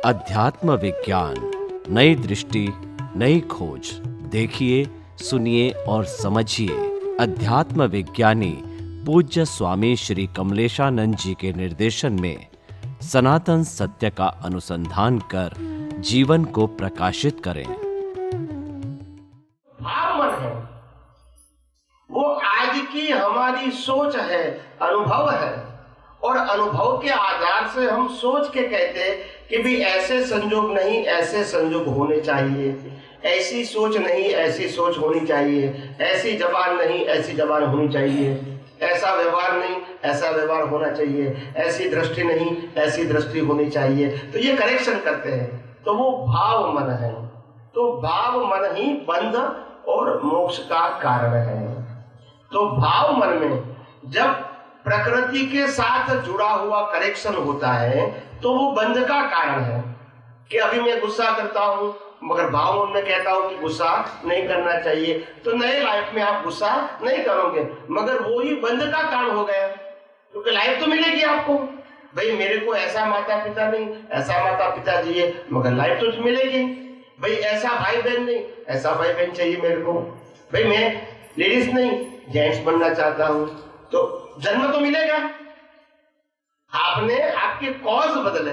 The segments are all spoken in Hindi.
अध्यात्म विज्ञान, नई दृष्टि, नई खोज। देखिए, सुनिए और समझिए। अध्यात्म विज्ञानी पूज्य स्वामी श्री कमलेशानंद जी के निर्देशन में सनातन सत्य का अनुसंधान कर जीवन को प्रकाशित करें। भाव मन है, वो आज की हमारी सोच है, अनुभव है, और अनुभव के आधार से हम सोच के कहते हैं कि भी ऐसे संजोग नहीं, ऐसे संजोग होने चाहिए, ऐसी सोच नहीं, ऐसी सोच होनी चाहिए, ऐसी जबान नहीं, ऐसी जबान होनी चाहिए, ऐसा व्यवहार नहीं, ऐसा व्यवहार होना चाहिए, ऐसी दृष्टि नहीं, ऐसी दृष्टि होनी चाहिए। तो ये करेक्शन करते हैं, तो वो भाव मन है। तो भाव मन ही बंध और मोक्ष का कारण है। तो भाव मन में जब प्रकृति के साथ जुड़ा हुआ करेक्शन होता है तो वो बंध का कारण है। कि अभी मैं गुस्सा करता हूं मगर भाव मन में कहता हूं कि गुस्सा नहीं करना चाहिए, तो नए लाइफ में आप गुस्सा नहीं करोगे, मगर वो ही बंध का कारण हो गया। क्योंकि लाइफ तो मिलेगी आपको, भाई मेरे को ऐसा माता पिता नहीं, ऐसा माता पिता चाहिए, मगर लाइफ तो मिलेगी। भाई ऐसा भाई बहन नहीं, ऐसा भाई बहन चाहिए मेरे को। भाई मैं लेडीज नहीं, जेंट्स बनना चाहता हूं, तो जन्म तो मिलेगा। आपने आपके कॉज बदले।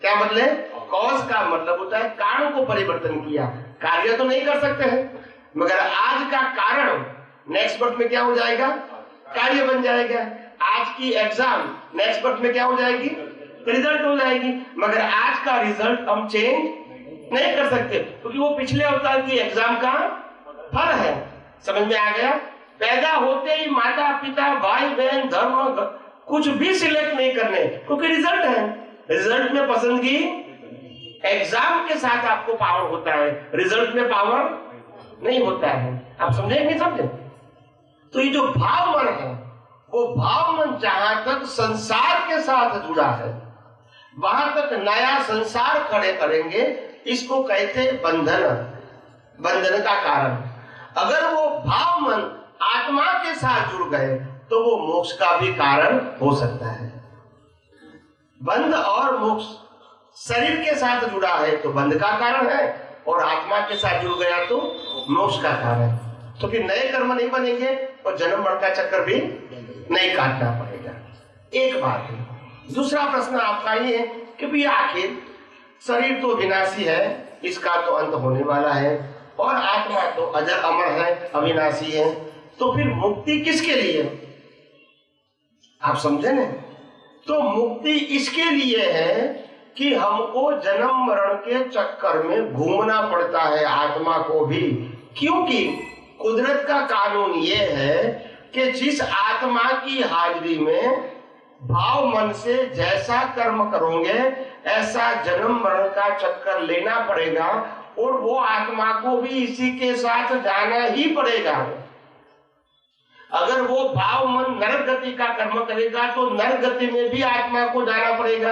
क्या बदले? कॉज का मतलब होता है कारण को परिवर्तन किया। कार्य तो नहीं कर सकते हैं, मगर आज का कारण नेक्स्ट बर्थ में क्या हो जाएगा? कार्य बन जाएगा। आज की एग्जाम नेक्स्ट बर्थ में क्या हो जाएगी? रिजल्ट हो जाएगी। मगर आज का रिजल्ट हम चेंज नहीं कर सकते, क्योंकि वो पिछले अवतार की एग्जाम का फल है। समझ में आ गया? पैदा होते ही माता पिता भाई बहन धर्म कुछ भी सिलेक्ट नहीं करने, क्योंकि रिजल्ट है। रिजल्ट में पसंदगी एग्जाम के साथ आपको पावर होता है, रिजल्ट में पावर नहीं होता है। आप समझे नहीं समझे? तो ये जो भाव मन है, वो भाव मन जहां तक संसार के साथ जुड़ा है वहां तक नया संसार खड़े करेंगे। इसको कहते बंधन, बंधन का कारण। अगर वो भाव मन आत्मा के साथ जुड़ गए तो वो मोक्ष का भी कारण हो सकता है। बंध और मोक्ष शरीर के साथ जुड़ा है तो बंध का कारण है, और आत्मा के साथ जुड़ गया तो मोक्ष का कारण है। तो फिर नए कर्म नहीं बनेंगे और जन्म मरण का चक्कर भी नहीं काटना पड़ेगा। एक बात है। दूसरा प्रश्न आपका ये है कि भी आखिर शरीर तो विनाशी है, इसका तो अंत होने वाला है, और आत्मा तो अजर अमर है, अविनाशी है, तो फिर मुक्ति किसके लिए? आप समझे ना? तो मुक्ति इसके लिए है कि हमको जन्म मरण के चक्कर में घूमना पड़ता है, आत्मा को भी। क्योंकि कुदरत का कानून ये है कि जिस आत्मा की हाजिरी में भाव मन से जैसा कर्म करोगे ऐसा जन्म मरण का चक्कर लेना पड़ेगा, और वो आत्मा को भी इसी के साथ जाना ही पड़ेगा। अगर वो भाव मन नरक गति का कर्म करेगा तो नरक गति में भी आत्मा को जाना पड़ेगा।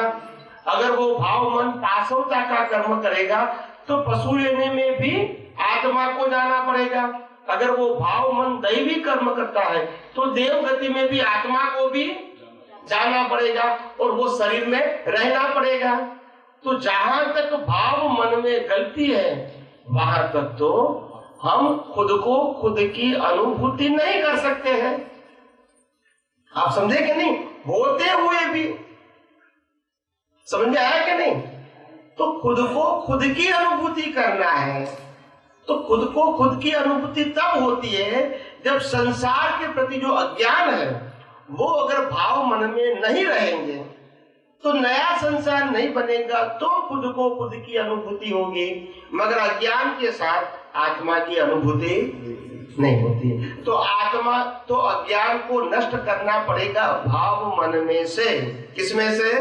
अगर वो भाव मन पाशवता का कर्म करेगा तो पशु लेने में भी आत्मा को जाना पड़ेगा। अगर वो भाव मन दैवी कर्म करता है तो देव गति में भी आत्मा को भी जाना पड़ेगा, और वो शरीर में रहना पड़ेगा। तो जहां तक भाव मन में गलती है वहां तक तो हम खुद को खुद की अनुभूति नहीं कर सकते हैं। आप समझे कि नहीं? होते हुए भी समझ में आया कि नहीं? तो खुद को खुद की अनुभूति करना है। तो खुद को खुद की अनुभूति तब होती है जब संसार के प्रति जो अज्ञान है वो अगर भाव मन में नहीं रहेंगे तो नया संसार नहीं बनेगा, तो खुद को खुद की अनुभूति होगी। मगर अज्ञान के साथ आत्मा की अनुभूति नहीं होती। तो आत्मा तो अज्ञान को नष्ट करना पड़ेगा भाव मन में से। किसमें से?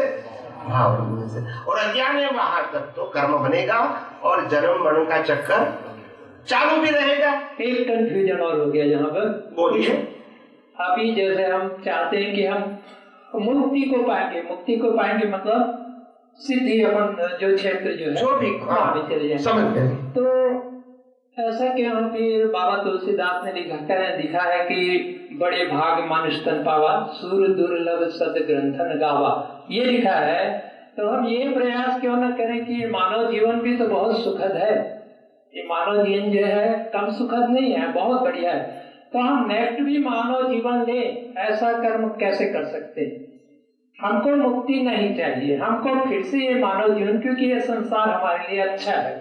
भाव मन में से। और अज्ञान है वहां तक तो कर्म बनेगा और जन्म मरण का चक्कर चालू भी रहेगा। एक कंफ्यूजन और हो गया यहाँ पर। बोलिए। अभी जैसे हम चाहते हैं कि हम मुक्ति को पाएंगे मतलब सिद्धि, अपन जो क्षेत्र जो है जो भी चले जाए, समझ गए। तो ऐसा क्यों? फिर बाबा तुलसीदास ने लिखा है कि बड़े भाग मनुष्य तन पावा, सूर दुर्लभ सद ग्रंथन गावा। ये लिखा है तो हम ये प्रयास क्यों न करें कि मानव जीवन भी तो बहुत सुखद है, ये मानव जीवन जो है कम सुखद नहीं है, बहुत बढ़िया है। तो हम नेक्स्ट भी मानव जीवन ले, ऐसा कर्म कैसे कर सकते? हमको मुक्ति नहीं चाहिए, हमको फिर से ये मानव जीवन, क्योंकि ये संसार हमारे लिए अच्छा है,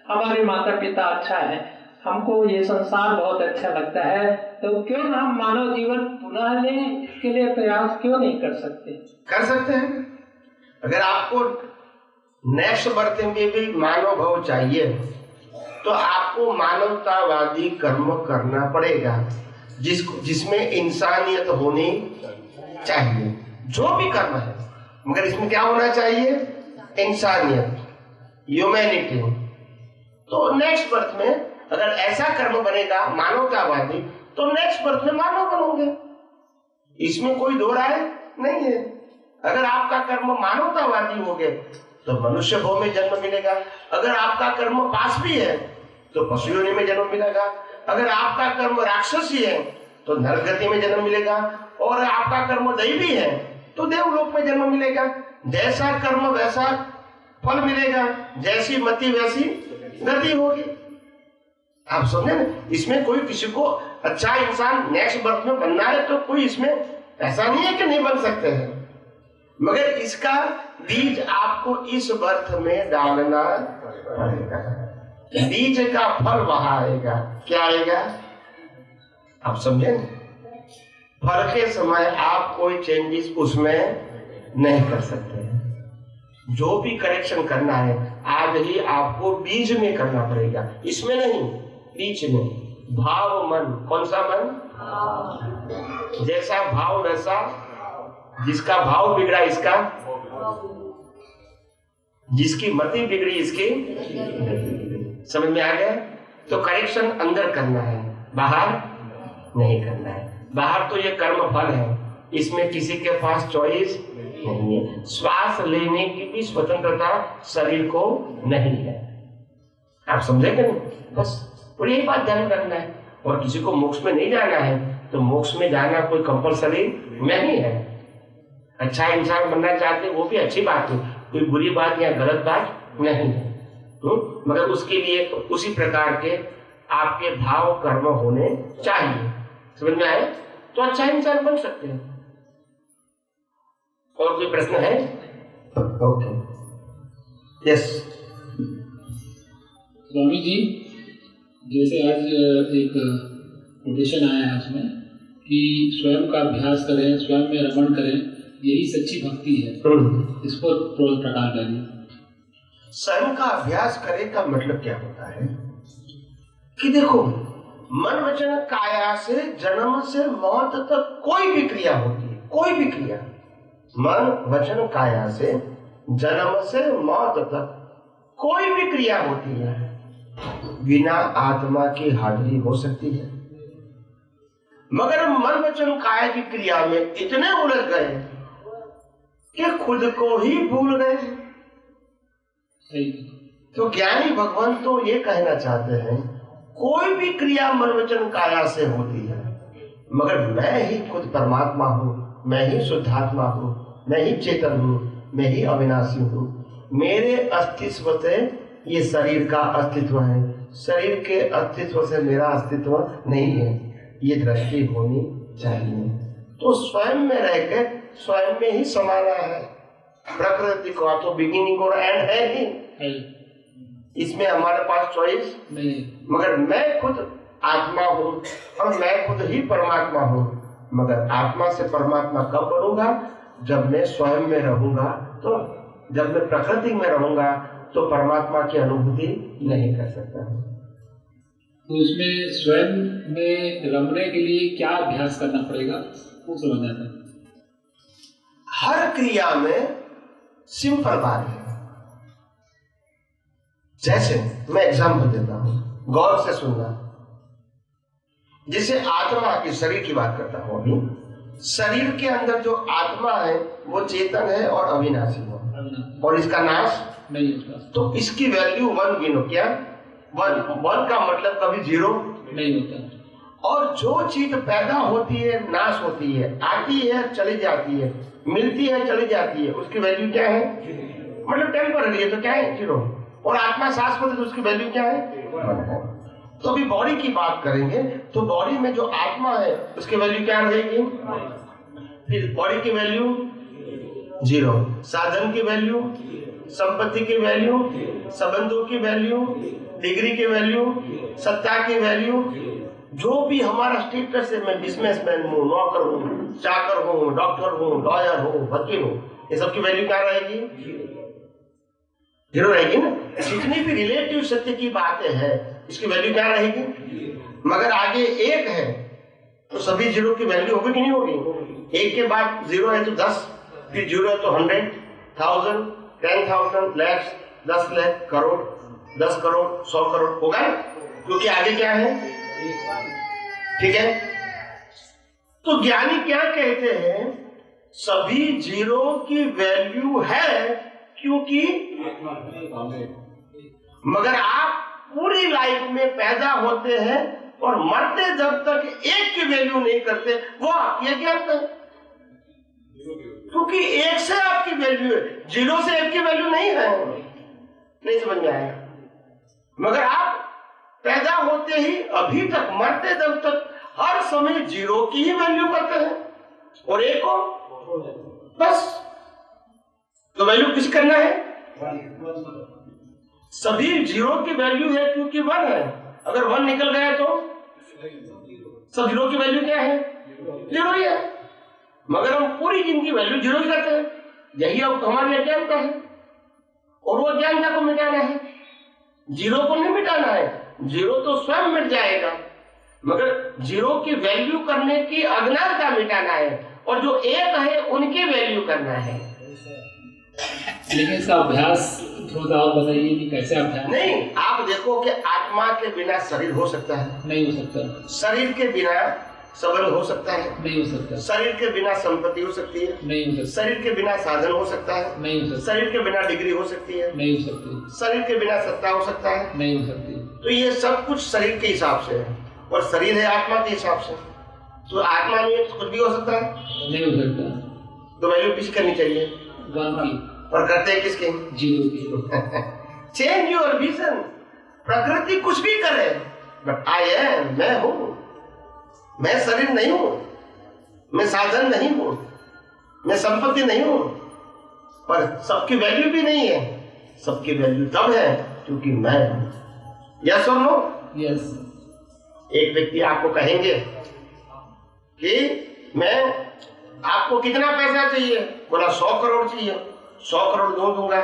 हमारे माता पिता अच्छा है, हमको ये संसार बहुत अच्छा लगता है, तो क्यों ना हम मानव जीवन पुनः लें? इसके लिए प्रयास क्यों नहीं कर सकते? कर सकते हैं। अगर आपको नेक्स्ट बर्थ में भी मानव भाव चाहिए तो आपको मानवतावादी कर्म करना पड़ेगा, जिसमें इंसानियत होनी चाहिए, जो भी कर्म है, मगर इसमें क्या होना चाहिए? इंसानियत, ह्यूमैनिटी। तो नेक्स्ट बर्थ में अगर ऐसा कर्म बनेगा मानवतावादी, तो नेक्स्ट बर्थ में मानव बनोगे, इसमें कोई दो राय नहीं है। अगर आपका कर्म मानवतावादी हो गए तो मनुष्य भाव में जन्म मिलेगा, अगर आपका कर्म पास भी है तो पशु योनि में जन्म मिलेगा, अगर आपका कर्म राक्षसी है तो नरगति में जन्म मिलेगा, और आपका कर्म दैवी है तो देवलोक में जन्म मिलेगा। जैसा कर्म वैसा फल मिलेगा, जैसी मति वैसी गति होगी। आप समझे ना? इसमें कोई किसी को अच्छा इंसान नेक्स्ट बर्थ में बनना है तो कोई इसमें ऐसा नहीं है कि नहीं बन सकते हैं, मगर इसका बीज आपको इस बर्थ में डालना पड़ेगा। बीज का फल वहां आएगा। क्या आएगा? आप समझे? फल के समय आप कोई चेंजेस उसमें नहीं कर सकते हैं। जो भी करेक्शन करना है आज ही आपको बीज में करना पड़ेगा, इसमें नहीं, बीज में। भाव मन, कौन सा मन? जैसा भाव वैसा, जिसका भाव बिगड़ा इसका, जिसकी मति बिगड़ी इसकी। समझ में आ गया? तो करेक्शन अंदर करना है, बाहर नहीं करना है। बाहर तो ये कर्म फल है, इसमें किसी के पास चॉइस नहीं है। श्वास लेने की भी स्वतंत्रता शरीर को नहीं है। आप समझे कि नहीं? बस और यही बात ध्यान रखना है। और किसी को मोक्ष में नहीं जाना है तो मोक्ष में जाना कोई कंपलसरी नहीं है। अच्छा इंसान बनना चाहते वो भी अच्छी बात है, कोई बुरी बात या गलत बात नहीं है, मगर उसके लिए उसी प्रकार के आपके भाव कर्म होने चाहिए। समझ में आए? तो अच्छा इंसान बन सकते हैं। और कोई प्रश्न है? Okay, yes. स्वामी जी, जैसे आज एक कोटेशन आया है उसमें कि स्वयं का अभ्यास करें, स्वयं में रमण करें, यही सच्ची भक्ति है। इस पर प्रकाश डालिए। स्वयं का अभ्यास करे का मतलब क्या होता है कि देखो, मन वचन काया से जन्म से मौत तक कोई भी क्रिया होती है, कोई भी क्रिया, मन वचन काया से जन्म से मौत तक कोई भी क्रिया होती है, बिना आत्मा की हाजिरी हो सकती है। मगर मन वचन काया की क्रिया में इतने उलझ गए कि खुद को ही भूल गए। तो ज्ञानी भगवान तो ये कहना चाहते हैं, कोई भी क्रिया मन वचन काया से होती है, मगर मैं ही खुद परमात्मा हूँ, मैं ही शुद्धात्मा हूँ, मैं ही चेतन हूँ, मैं ही अविनाशी हूँ। मेरे अस्तित्व से ये शरीर का अस्तित्व है, शरीर के अस्तित्व से मेरा अस्तित्व नहीं है। ये दृष्टि होनी चाहिए। तो स्वयं में रहकर स्वयं में ही समाना है। प्रकृति का तो बिगिनिंग और एंड है ही, इसमें हमारे पास चॉइस नहीं। मगर मैं खुद आत्मा हूँ और मैं खुद ही परमात्मा हूँ। मगर आत्मा से परमात्मा कब बनूंगा? जब मैं स्वयं में रहूंगा। तो जब मैं प्रकृति में रहूंगा तो परमात्मा की अनुभूति नहीं कर सकता। तो इसमें स्वयं में रमने के लिए क्या अभ्यास करना पड़ेगा वो समझ आता है। हर क्रिया में सिंपल बात है। जैसे मैं एग्जाम्पल देता हूं, गौर से सुनना। जैसे आत्मा की, शरीर की बात करता हूं अभी। शरीर के अंदर जो आत्मा है वो चेतन है और अविनाशी है, और इसका नाश नहीं। तो इसकी वैल्यू 1 गिनो। क्या 1 का मतलब कभी 0 नहीं होता। और जो चीज पैदा होती है, नाश होती है, आती है, चली जाती है, मिलती है, चली जाती है, उसकी वैल्यू क्या है? मतलब टेम्पररी है तो क्या है? जीरो। और आत्मा शाश्वत है तो उसकी वैल्यू क्या है? 1 है। तो अभी बॉडी की बात करेंगे तो बॉडी में जो आत्मा है उसकी वैल्यू क्या रहेगी? फिर बॉडी की वैल्यू 0, साधन की वैल्यू, संपत्ति की वैल्यू, संबंधों की वैल्यू, डिग्री की वैल्यू, सत्ता की वैल्यू, जो भी हमारा स्टेटस है, मैं बिजनेसमैन हूँ, नौकर हूँ, चाकर हूँ, डॉक्टर हूँ, लॉयर हूँ, वकील हूँ, ये सबकी वैल्यू क्या रहेगी? 0 रहेगी ना। जितनी भी रिलेटिव सत्य की बातें हैं इसकी वैल्यू क्या रहेगी? मगर आगे 1 है तो सभी 0 की वैल्यू होगी कि नहीं होगी? 1 के बाद 0 है तो 10, फिर 0 है तो 100, 1000, 10,000, lakhs, 10 लाख, करोड़, 10 करोड़, 100 करोड़ होगा, क्योंकि आगे क्या है? ठीक है। तो ज्ञानी क्या कहते हैं? सभी 0 की वैल्यू है क्योंकि, मगर आप पूरी लाइफ में पैदा होते हैं और मरते जब तक 1 की वैल्यू नहीं करते, वो आपकी अज्ञानता है। क्योंकि 1 से आपकी वैल्यू है, 0 से 1 की वैल्यू नहीं है। नहीं समझ में आया? मगर आप पैदा होते ही अभी तक मरते जब तक हर समय 0 की ही वैल्यू करते हैं और 1 को बस। तो वैल्यू किस करना है? सभी 0 की वैल्यू है क्योंकि 1 है। अगर 1 निकल गया तो सब 0 की वैल्यू क्या है? 0 ही है। मगर हम पूरी जिंदगी वैल्यू 0 ही करते हैं। यही अब हमारी अज्ञानता है और वो अज्ञानता को मिटाना है। 0 को नहीं मिटाना है, 0 तो स्वयं मिट जाएगा, मगर 0 की वैल्यू करने की अज्ञानता मिटाना है और जो 1 है उनकी वैल्यू करना है। लेकिन इसका अभ्यास थोड़ा और बताइए कि कैसे अभ्यास? नहीं, आप देखो कि आत्मा के बिना शरीर हो सकता है? नहीं हो सकता। शरीर के बिना संबंध हो सकता है? नहीं हो सकता। शरीर के बिना संपत्ति हो सकती है? नहीं हो सकता। शरीर के बिना साधन हो सकता है? नहीं हो सकता। शरीर के बिना डिग्री हो सकती है? नहीं हो सकती। शरीर के बिना सत्ता हो सकता है? नहीं हो सकती। तो ये सब कुछ शरीर के हिसाब से है और शरीर है आत्मा के हिसाब से। तो आत्मा में कुछ भी हो सकता है? नहीं हो सकता। तो वैल्यू किसी करनी चाहिए? 1 की। और करते हैं किसके? 0 की। Change your vision. प्रकृति कुछ भी करे बट आई एम, मैं हूं। मैं शरीर नहीं हूं, मैं साधन नहीं हूं, मैं संपत्ति नहीं हूं, पर सबकी वैल्यू भी नहीं है। सबकी वैल्यू तब है क्योंकि मैं हूं। यस और नो? यस। एक व्यक्ति आपको कहेंगे कि मैं, आपको कितना पैसा चाहिए? बोला 100 करोड़ चाहिए। 100 करोड़ दूंगा।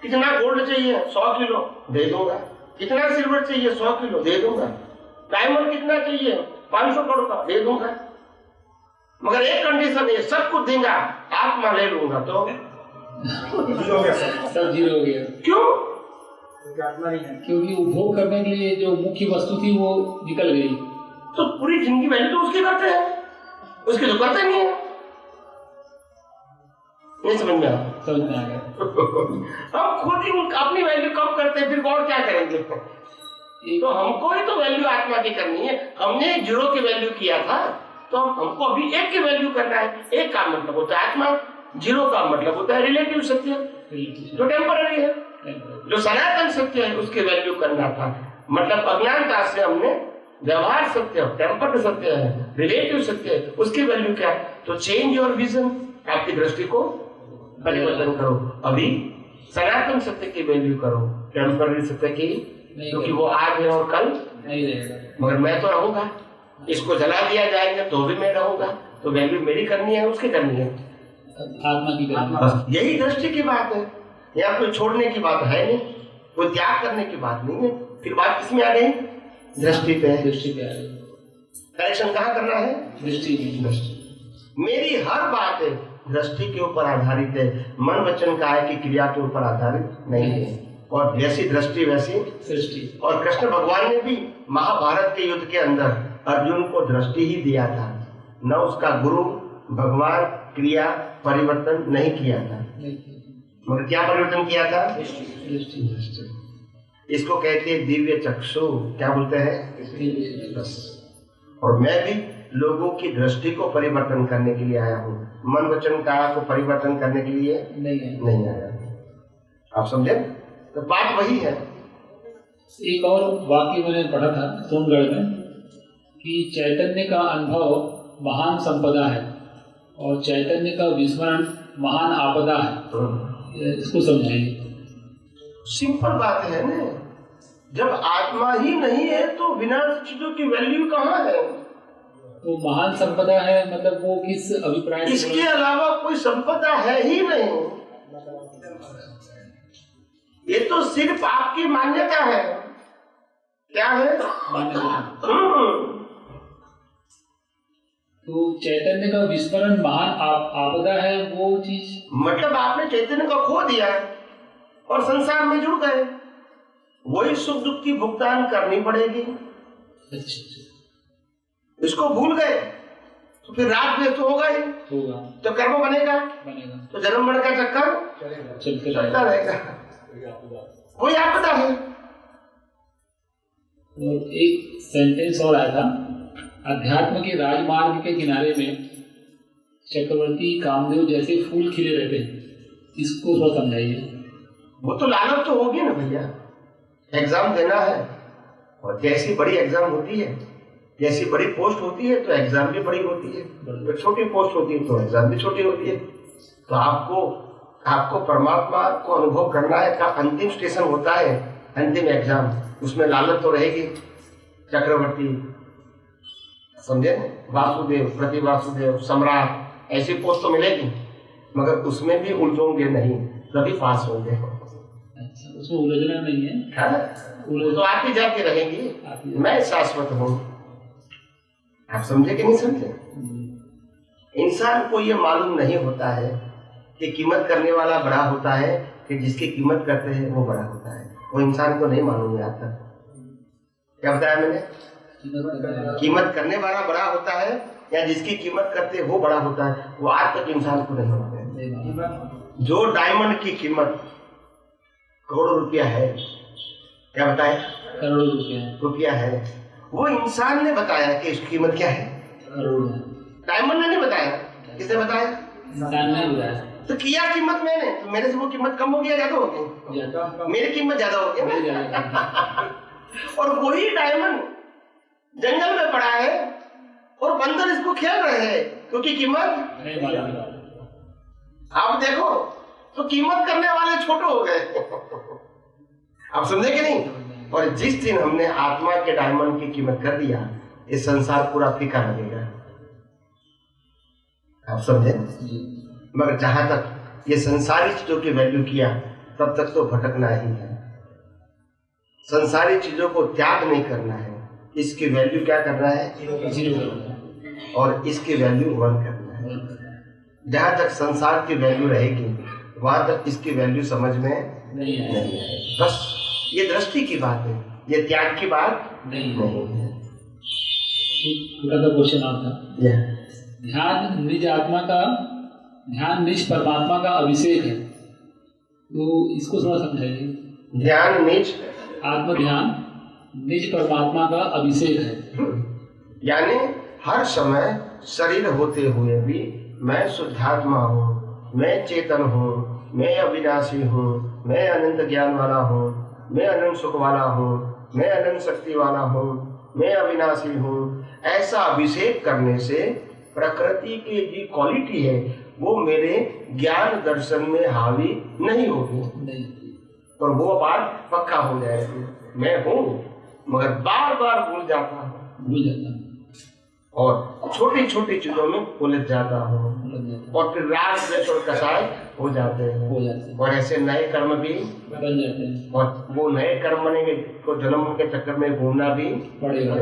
कितना गोल्ड चाहिए? 100 किलो दे दूंगा। कितना सिल्वर चाहिए? 100 किलो दे दूंगा। डायमंड कितना चाहिए? 500 करोड़ का दे दूंगा। मगर एक कंडीशन है, सब कुछ देगा, आत्मा ले लूंगा। तो सब 0 हो गया। क्यों? क्योंकि उपभोग करने के लिए जो मुख्य वस्तु थी वो निकल गई। तो पूरी जिंदगी वैल्यू तो उसकी करते हैं, उसकी तो करते नहीं है। नहीं समझ में आया? समझ में आ गया। हम खुद ही अपनी वैल्यू कम करते हैं, फिर और क्या करेंगे? तो हमको ही तो वैल्यू आत्मा की करनी है। हमने 0 की वैल्यू किया था तो हमको अभी 1 की वैल्यू करना है। 1 का मतलब होता है आत्मा, 0 का मतलब होता है रिलेटिव सत्य, जो टेम्पररी है। जो सनातन सत्य है उसकी वैल्यू करना था। मतलब अज्ञानता से हमने व्यवहार सत्य, टेम्पर्ड सत्य है, रिलेटिव सत्य है, उसकी वैल्यू क्या है? तो चेंज योर विजन, आपकी दृष्टि को परिवर्तन करो। अभी सनातन सत्य की वैल्यू करो, टेम्पररी सत्य की, क्योंकि वो आज है और कल नहीं रहेगा। मगर मैं तो रहूंगा। इसको जला दिया जाएगा तो भी मैं रहूंगा। तो वैल्यू मेरी करनी है, उसकी करनी है, आत्मा की करनी। बस यही दृष्टि की बात है। यहाँ कोई छोड़ने की बात है नहीं, कोई त्याग करने की बात नहीं है। फिर बात किसमें आ गई? दृष्टि पे। दृष्टि पे आ गई। करेक्शन कहाँ करना है? दृष्टि की। मेरी हर बात है दृष्टि के ऊपर आधारित है, मन वचन काया की क्रिया के ऊपर आधारित नहीं है। और जैसी दृष्टि वैसी सृष्टि। और कृष्ण भगवान ने भी महाभारत के युद्ध के अंदर अर्जुन को दृष्टि ही दिया था, न उसका गुरु भगवान क्रिया परिवर्तन नहीं किया था। मगर क्या परिवर्तन किया था? दृष्टि। इसको कहते हैं दिव्य चक्षु। क्या बोलते हैं? बस। और मैं भी लोगों की दृष्टि को परिवर्तन करने के लिए आया हूँ, मन वचन काया को परिवर्तन करने के लिए नहीं आया। आप समझे? तो बात वही है। एक और वाक्य मैंने पढ़ा था सोनगढ़ में कि चैतन्य का अनुभव महान संपदा है और चैतन्य का विस्मरण महान आपदा है। इसको समझाइए। सिंपल बात है ना, जब आत्मा ही नहीं है तो विनाश चीजों की वैल्यू कहाँ है? तो महान संपदा है मतलब वो किस अभिप्राय से? इसके अलावा कोई संपदा है ही नहीं। ये तो सिर्फ आपकी मान्यता है। क्या है? तो चैतन्य का विस्मरण महान आपदा है वो चीज, मतलब आपने चैतन्य को खो दिया और संसार में जुड़ गए, वही सुख दुख की भुगतान करनी पड़ेगी। इसको भूल गए तो फिर रात में तो होगा ही, तो कर्म बनेगा, तो जन्म मरण का चक्कर चलता रहेगा। कोई आपदा है। एक सेंटेंस और आया था, अध्यात्म के राजमार्ग के किनारे में चक्रवर्ती कामदेव जैसे फूल खिले रहते हैं। इसको थोड़ा समझाइए। वो तो लालच तो होगी ना भैया, एग्जाम देना है और जैसी बड़ी एग्जाम होती है, जैसी बड़ी पोस्ट होती है तो एग्जाम भी बड़ी होती है, तो छोटी पोस्ट होती है तो एग्जाम भी छोटी होती है। तो आपको परमात्मा को अनुभव करना है का अंतिम स्टेशन होता है अंतिम एग्जाम, उसमें लालच तो रहेगी। चक्रवर्ती समझे, वासुदेव, प्रति वासुदेव, सम्राट, ऐसी पोस्ट तो मिलेगी, मगर उसमें भी उलझोंगे नहीं, कभी पास होंगे। अच्छा, उसमें उलझना नहीं है, तो आती जाती रहेंगी। मैं शाश्वत हूँ। आप समझे कि नहीं समझे? इंसान को ये मालूम नहीं होता है कि कीमत करने वाला बड़ा होता है कि जिसकी कीमत करते हैं वो बड़ा होता है। वो इंसान को नहीं मालूम आता। क्या बताया मैंने? कीमत करने वाला बड़ा होता है या जिसकी कीमत करते हैं वो बड़ा होता है, वो आज तक इंसान को नहीं मालूम है। जो डायमंड की कीमत करोड़ों रुपया है, क्या बताया? करोड़ों रुपया है, वो इंसान ने बताया कि इसकी कीमत क्या है। डायमंड ने नहीं बताया, किसने बताया? इंसान ने बताया। तो किया कीमत मैंने, तो मेरे से वो कीमत कम हो गया, ज्यादा हो गया? मेरी कीमत ज्यादा हो गया। और वही डायमंड जंगल में पड़ा है और बंदर इसको खेल रहे हैं क्योंकि कीमत आप देखो तो कीमत करने वाले छोटे हो गए। आप समझे कि नहीं? और जिस दिन हमने आत्मा के डायमंड की कीमत कर दिया, ये संसार पूरा फीका लगेगा। आप समझे? मगर जहां तक ये संसारी चीजों की वैल्यू किया, तब तक तो भटकना ही है। संसारी चीजों को त्याग नहीं करना है, इसकी वैल्यू क्या करना है? और इसकी वैल्यू 1 करना है। जहां तक संसार की वैल्यू रहेगी वहां तक इसकी वैल्यू समझ में नहीं है। बस ये दृष्टि की बात है, ये त्याग की बात नहीं है। क्वेश्चन आता, ध्यान निज आत्मा का, ध्यान निज परमात्मा का अभिषेक है, तो इसको थोड़ा समझाइए। ध्यान निज आत्म ध्यान निज परमात्मा का अभिषेक है, यानी हर समय शरीर होते हुए भी मैं शुद्धात्मा हूँ, मैं चेतन हूँ, मैं अविनाशी हूँ, मैं अनंत ज्ञान वाला हूँ, मैं अनंत सुख वाला हूँ, मैं अनंत शक्ति वाला हूँ, मैं अविनाशी हूँ। ऐसा अभिषेक करने से प्रकृति की जो क्वालिटी है वो मेरे ज्ञान दर्शन में हावी नहीं होगी और वो बात पक्का हो जाएगी। मैं हूँ मगर बार बार भूल जाता हूँ और छोटी छोटी चीजों में उलझ जाता हूँ और फिर राग द्वेष और कसाय हो जाते हैं और ऐसे नए कर्म भी बन जाते हैं और वो नए कर्म बनेंगे तो जन्म के चक्कर में घूमना भी पड़ेगा।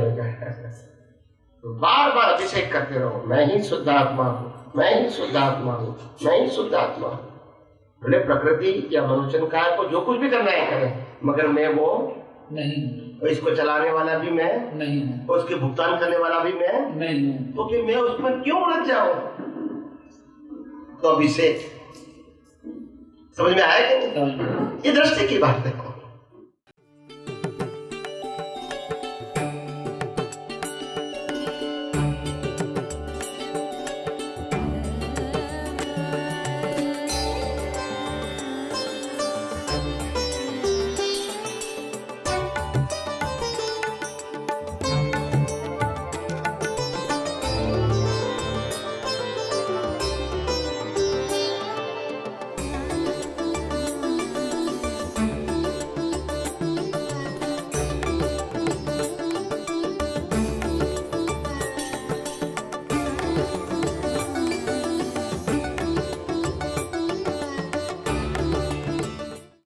तो बार बार अभिषेक करते रहो, मैं ही शुद्ध आत्मा हूँ, मैं ही शुद्ध आत्मा हूँ, मैं ही शुद्ध आत्मा हूँ। बोले प्रकृति या मनुष्य का को जो कुछ भी करना है करें, मगर मैं वो नहीं, और इसको चलाने वाला भी मैं नहीं, और उसके भुगतान करने वाला भी मैं नहीं। तो फिर मैं उसमें क्यों उलझ जाऊं? तो अभिषेक समझ में आया कि नहीं? ये दृष्टि की बात है।